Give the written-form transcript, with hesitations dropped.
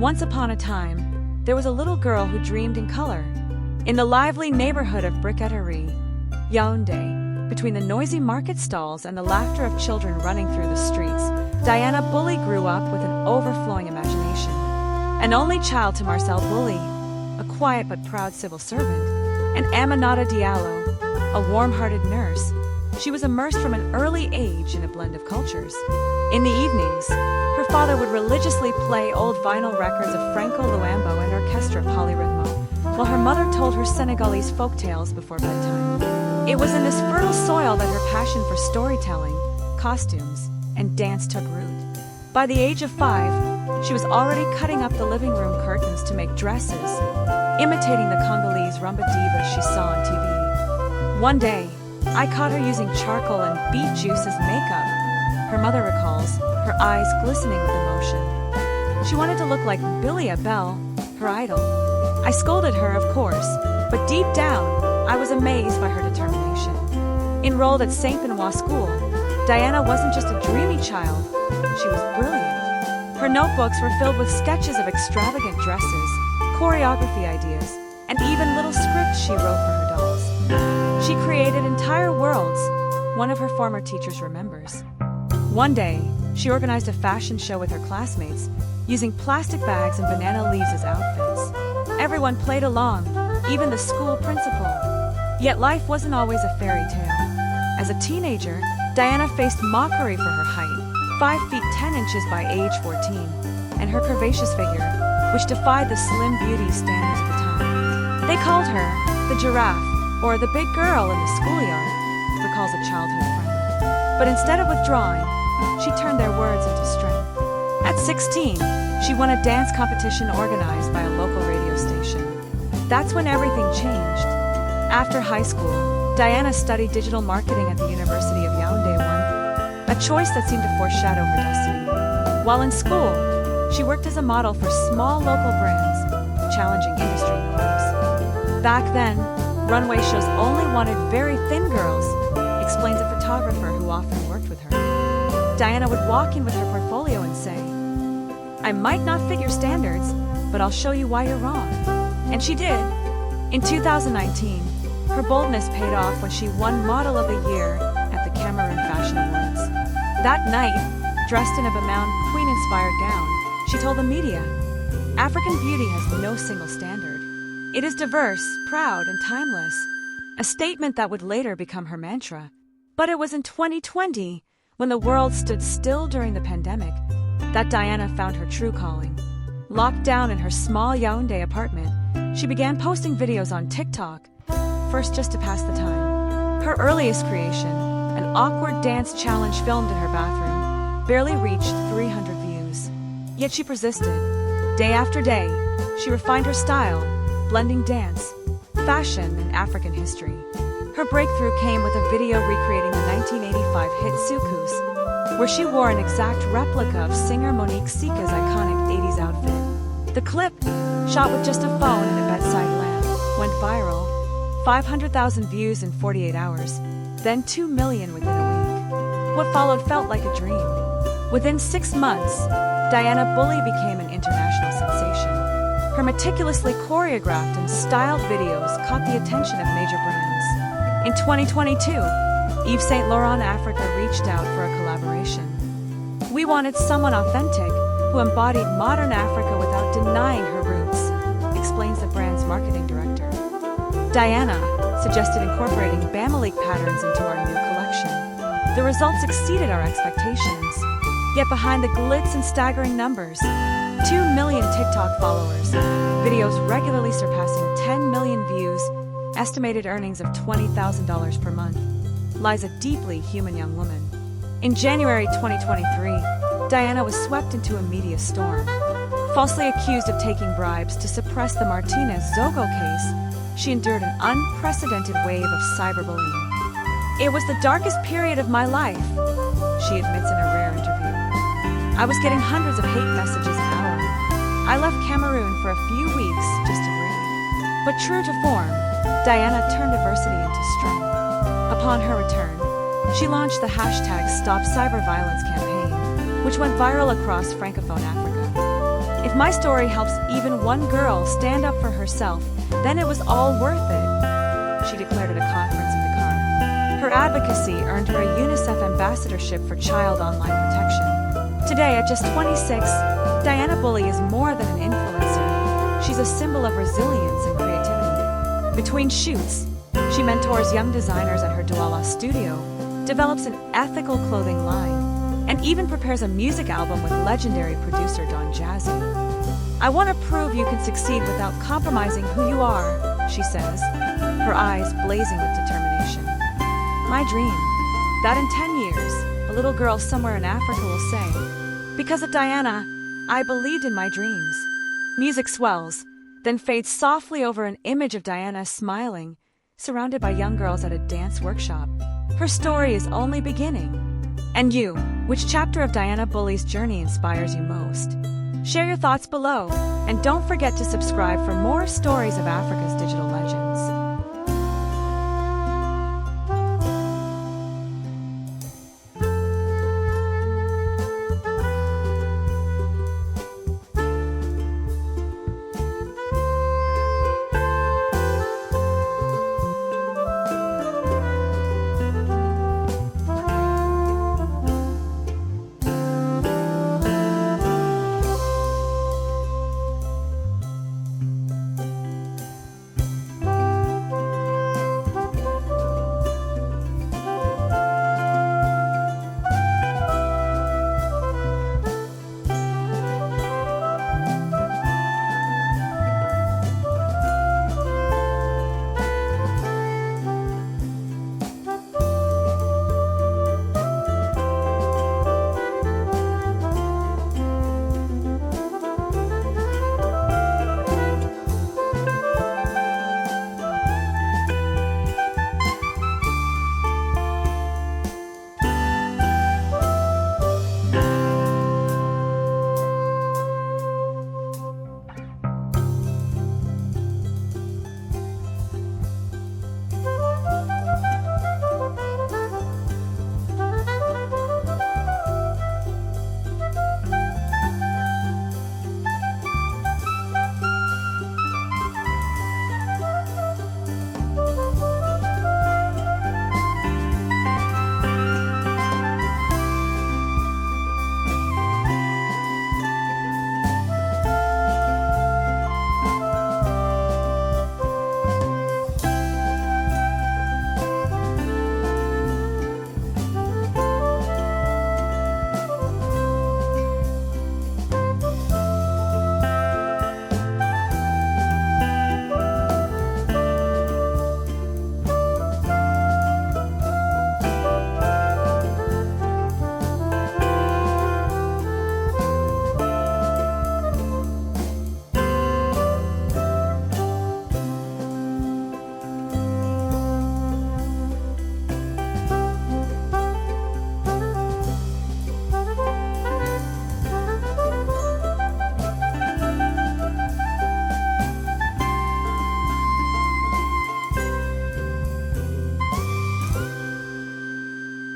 Once upon a time, there was a little girl who dreamed in color. In the lively neighborhood of Briqueterie, Yaoundé, between the noisy market stalls and the laughter of children running through the streets, Diana Bouli grew up with an overflowing imagination. An only child to Marcel Bouli, a quiet but proud civil servant, and Aminata Diallo, a warm-hearted nurse, she was immersed from an early age in a blend of cultures. In the evenings, her father would religiously play old vinyl records of Franco Luambo and Orchestra Polyrythmo, while her mother told her Senegalese folk tales before bedtime. It was in this fertile soil that her passion for storytelling, costumes, and dance took root. By the age of 5, she was already cutting up the living room curtains to make dresses, imitating the Congolese rumba divas she saw on TV. One day, I caught her using charcoal and beet juice as makeup. Her mother recalls, her eyes glistening with emotion. She wanted to look like Billy Abel, her idol. I scolded her, of course, but deep down, I was amazed by her determination. Enrolled at St. Benoit School, Diana wasn't just a dreamy child, she was brilliant. Her notebooks were filled with sketches of extravagant dresses, choreography ideas, and even little scripts she wrote for her dolls. She created entire worlds, one of her former teachers remembers. One day, she organized a fashion show with her classmates, using plastic bags and banana leaves as outfits. Everyone played along, even the school principal. Yet life wasn't always a fairy tale. As a teenager, Diana faced mockery for her height, 5 feet 10 inches by age 14, and her curvaceous figure, which defied the slim beauty standards of the time. They called her the giraffe, or the big girl in the schoolyard, recalls a childhood friend. But instead of withdrawing, she turned their words into strength. At 16, she won a dance competition organized by a local radio station. That's when everything changed. After high school, Diana studied digital marketing at the University of Yaoundé, a choice that seemed to foreshadow her destiny. While in school, she worked as a model for small local brands, challenging industry norms. Back then, runway shows only wanted very thin girls, explains a photographer who often worked with her. Diana would walk in with her portfolio and say, "I might not fit your standards, but I'll show you why you're wrong." And she did. In 2019, her boldness paid off when she won Model of the Year at the Cameroon Fashion Awards. That night, dressed in a Bamount Queen-inspired gown, she told the media, "African beauty has no single standard. It is diverse, proud, and timeless," a statement that would later become her mantra. But it was in 2020, when the world stood still during the pandemic, that Diana found her true calling. Locked down in her small Yaoundé apartment, she began posting videos on TikTok, first just to pass the time. Her earliest creation, an awkward dance challenge filmed in her bathroom, barely reached 300 views. Yet she persisted. Day after day, she refined her style, blending dance, fashion, and African history. Her breakthrough came with a video recreating the 1985 hit Soukous, where she wore an exact replica of singer Monique Sika's iconic 80s outfit. The clip, shot with just a phone and a bedside lamp, went viral. 500,000 views in 48 hours, then 2 million within a week. What followed felt like a dream. Within 6 months, Diana Bouli became an international sensation. Her meticulously choreographed and styled videos caught the attention of major brands. In 2022, Yves Saint Laurent Africa reached out for a collaboration. "We wanted someone authentic who embodied modern Africa without denying her roots," explains the brand's marketing director. Diana suggested incorporating Bamalik patterns into our new collection. The results exceeded our expectations. Yet behind the glitz and staggering numbers, 2 million TikTok followers, videos regularly surpassing 10 million views, estimated earnings of $20,000 per month, lies a deeply human young woman. In January 2023, Diana was swept into a media storm. Falsely accused of taking bribes to suppress the Martinez Zogo case, she endured an unprecedented wave of cyberbullying. "It was the darkest period of my life," she admits in a rare interview. "I was getting hundreds of hate messages an hour. I left Cameroon for a few weeks just to breathe." But true to form, Diana turned adversity into strength. Upon her return, she launched the hashtag Stop Cyber Violence campaign, which went viral across Francophone Africa. If my story helps even one girl stand up for herself, then it was all worth it, she declared at a conference in Dakar. Her advocacy earned her a UNICEF ambassadorship for child online protection. Today, at just 26, Diana Bouli is more than an influencer. She's a symbol of resilience and creativity. Between shoots, she mentors young designers at her Douala studio, develops an ethical clothing line, and even prepares a music album with legendary producer Don Jazzy. "I want to prove you can succeed without compromising who you are," she says, her eyes blazing with determination. "My dream, that in 10 years, a little girl somewhere in Africa will say, 'Because of Diana, I believed in my dreams.'" Music swells, then fades softly over an image of Diana smiling, surrounded by young girls at a dance workshop. Her story is only beginning. And you, which chapter of Diana Bouli's journey inspires you most? Share your thoughts below, and don't forget to subscribe for more stories of Africa's digital life.